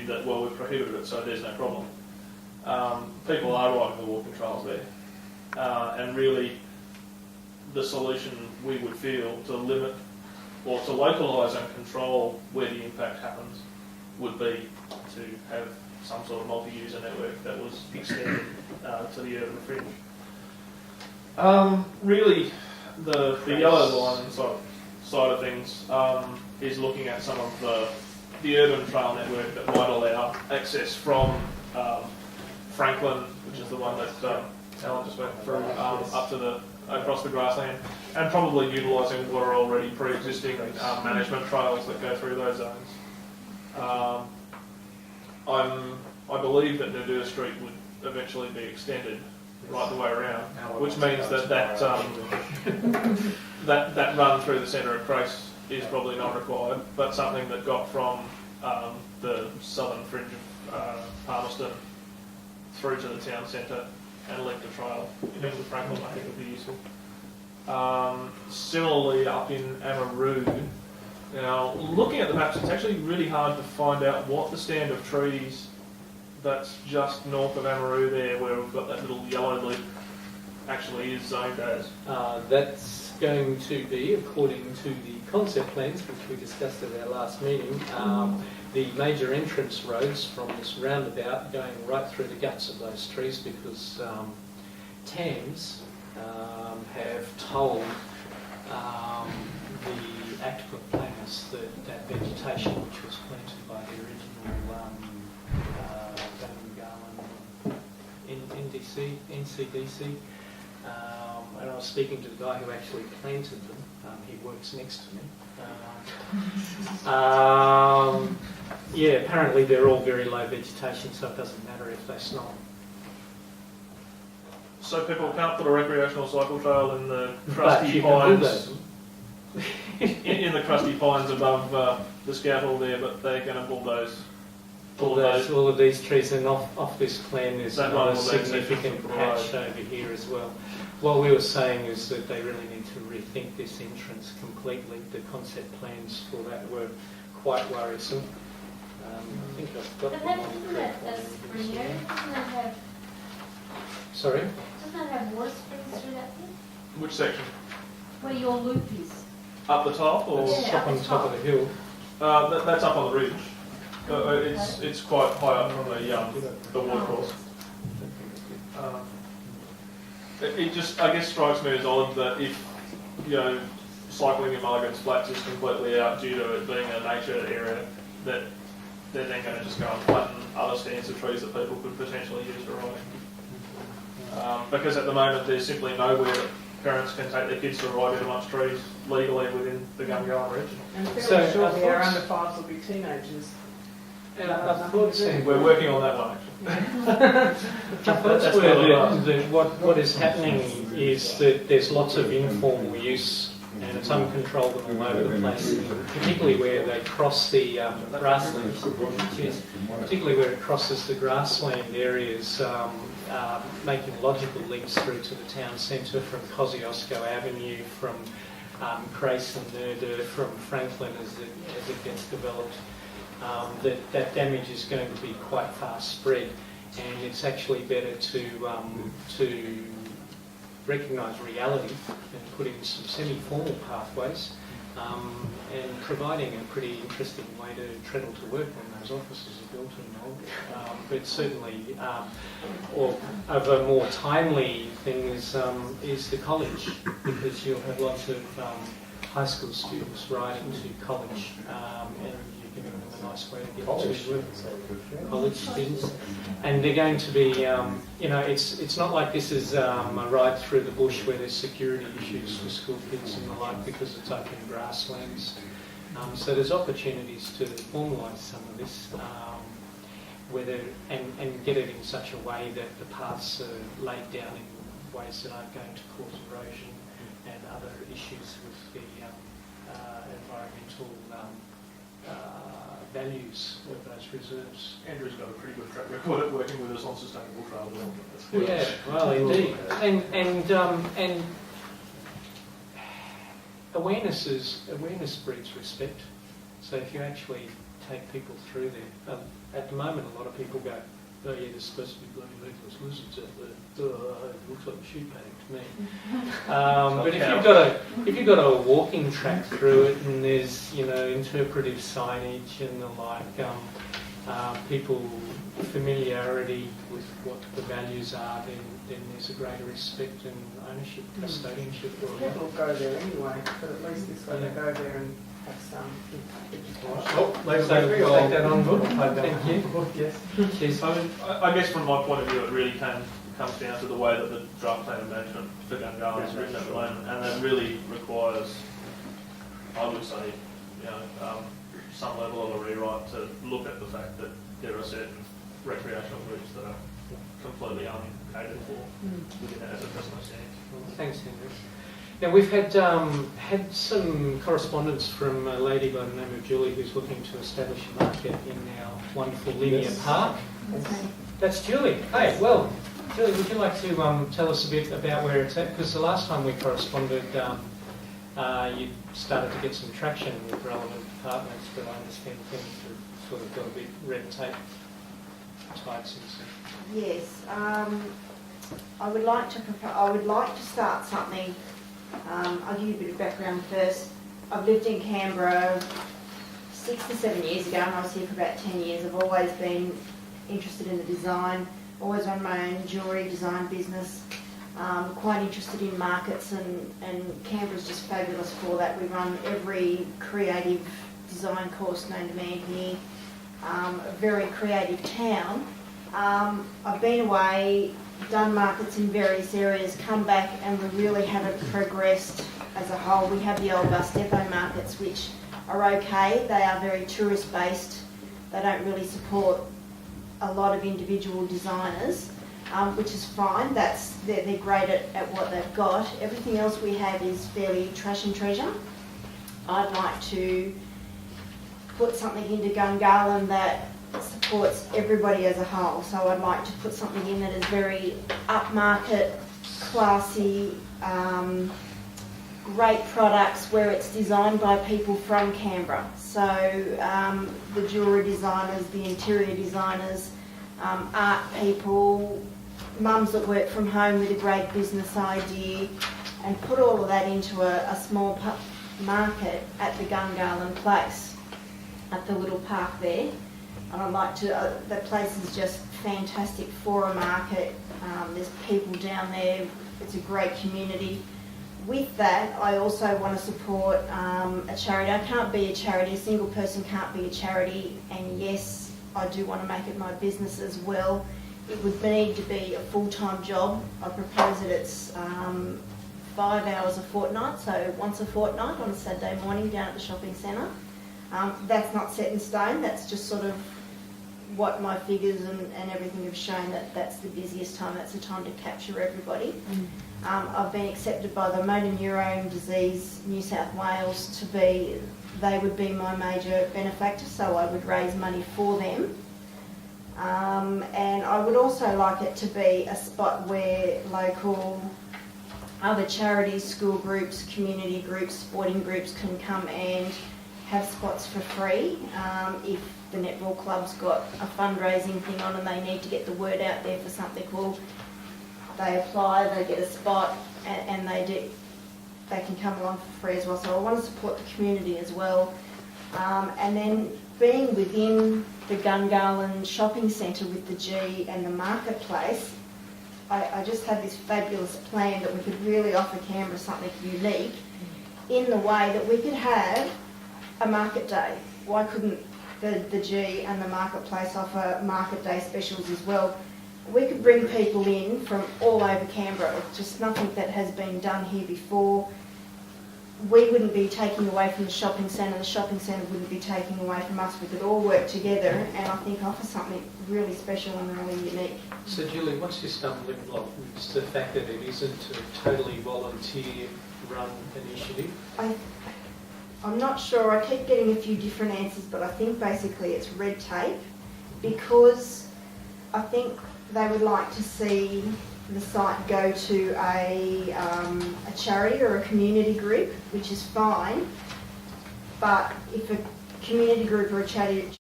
that, well, we've prohibited it, so there's no problem. People are riding the walking trails there. And really, the solution we would feel to limit or to localise and control where the impact happens would be to have some sort of multi-user network that was extended to the urban fringe. Really, the yellow line side of things is looking at some of the urban trail network that might allow access from Franklin, which is the one that Alan just went through, up to across the grassland, and probably utilising what are already pre-existing management trails that go through those zones. I believe that Nurdura Street would eventually be extended right the way around, which means that that run through the centre of Crace is probably not required, but something that got from the southern fringe of Palmerston through to the town centre and linked the trail into Franklin, I think would be useful. Similarly, up in Amaroo, now looking at the maps, it's actually really hard to find out what the stand of trees that's just north of Amaroo there, where we've got that little yellow loop, actually is zoned as. That's going to be, according to the concept plans, which we discussed at our last meeting, the major entrance roads from this roundabout going right through the guts of those trees, because TAMS have told the applicant planners that vegetation which was planted by the original NCDC, and I was speaking to the guy who actually planted them. He works next to me. Yeah, apparently they're all very low vegetation, so it doesn't matter if they snot. So people can't put a recreational cycle trail in the crusty pines, in the crusty pines above the scaffold there, but they're going to bulldoze. All of these trees, and off this plan there's a significant patch over here as well. What we were saying is that they really need to rethink this entrance completely. The concept plans for that were quite worrisome. I think I've got them on the Sorry? Doesn't that have water springs through that thing? Which section? Where your loop is. Up the top, or up on top of the hill? That's up on the ridge. It's quite high up from the watercourse. It just, I guess, strikes me as odd that if cycling in Mulligan's Flats is completely out due to it being a nature area, that they're then going to just go and flatten other stands of trees that people could potentially use for riding. Because at the moment there's simply nowhere that parents can take their kids to ride in amongst trees legally within the Gungahlin region. And fairly shortly our under fives will be teenagers. We're working on that one actually. What is happening is that there's lots of informal use, and it's uncontrolled all over the place, particularly where they cross the grassland. Particularly where it crosses the grassland areas, making logical links through to the town centre from Kosciuszko Avenue, from Crace and Nurdura, from Franklin as it gets developed. That damage is going to be quite fast spread, and it's actually better to recognise reality and put in some semi-formal pathways, and providing a pretty interesting way to treadle to work when those offices are built and all. But certainly, or of a more timely thing is the college, because you'll have lots of high school students riding to college, and giving them a nice way to get to work. College students, and they're going to be, it's not like this is a ride through the bush where there's security issues for school kids and the like, because it's open grasslands. So there's opportunities to formalise some of this, and get it in such a way that the paths are laid down in ways that aren't going to cause erosion and other issues with the environmental values of those reserves. Andrew's got a pretty good track record at working with us on sustainable trail development. Yeah, well, indeed, and awareness breeds respect. So if you actually take people through there. At the moment, a lot of people go, oh yeah, there's supposed to be bloody legless lizards out there. It looks like a shoe paddock to me. But if you've got a walking track through it, and there's interpretive signage and the like, people familiarity with what the values are, then there's a greater respect and ownership, custodianship. People will go there anyway, but at least this way they go there and have some education. So we'll take that on board. Thank you. Yes. Cheers. I guess from my point of view, it really comes down to the way that the draft plan of management for Gungahlin is written at the moment, and that really requires, I would say, some level of a rewrite to look at the fact that there are certain recreational groups that are completely uncatered for within it as a personal stance. Thanks, Henry. Now we've had some correspondence from a lady by the name of Julie who's looking to establish a market in our wonderful linear park. That's Julie. Hey, well, Julie, would you like to tell us a bit about where it's at? Because the last time we corresponded, you started to get some traction with relevant departments, but I understand things have sort of got a bit red tape tied since then. Yes, I would like to start something. I'll give you a bit of background first. I've lived in Canberra 6 to 7 years ago, and I was here for about 10 years. I've always been interested in the design, always run my own jewellery design business, quite interested in markets, and Canberra's just fabulous for that. We run every creative design course known to man here, a very creative town. I've been away, done markets in various areas, come back, and we really haven't progressed as a whole. We have the old bus depot markets, which are okay. They are very tourist based. They don't really support a lot of individual designers, which is fine. They're great at what they've got. Everything else we have is fairly trash and treasure. I'd like to put something into Gungahlin that supports everybody as a whole. So I'd like to put something in that is very upmarket, classy, great products where it's designed by people from Canberra. So the jewellery designers, the interior designers, art people, mums that work from home with a great business idea, and put all of that into a small market at the Gungahlin place, at the little park there. And I'd like to, the place is just fantastic for a market. There's people down there, it's a great community. With that, I also want to support a charity. I can't be a charity, a single person can't be a charity, and yes, I do want to make it my business as well. It would need to be a full-time job. I propose that it's 5 hours a fortnight, so once a fortnight on a Saturday morning down at the shopping centre. That's not set in stone, that's just sort of what my figures and everything have shown, that's the busiest time, that's the time to capture everybody. I've been accepted by the Motor Neurone Disease New South Wales they would be my major benefactor, so I would raise money for them. And I would also like it to be a spot where local other charities, school groups, community groups, sporting groups can come and have spots for free. If the netball club's got a fundraising thing on and they need to get the word out there for something, well, they apply, they get a spot, and they can come along for free as well. So I want to support the community as well. And then being within the Gungahlin shopping centre with the G and the marketplace, I just have this fabulous plan that we could really offer Canberra something unique in the way that we could have a market day. Why couldn't the G and the marketplace offer market day specials as well? We could bring people in from all over Canberra, just nothing that has been done here before. We wouldn't be taking away from the shopping centre wouldn't be taking away from us. We could all work together and I think offer something really special and really unique. So Julie, what's your stumbling block? It's the fact that it isn't a totally volunteer-run initiative? I'm not sure. I keep getting a few different answers, but I think basically it's red tape, because I think they would like to see the site go to a charity or a community group, which is fine, but if a community group or a charity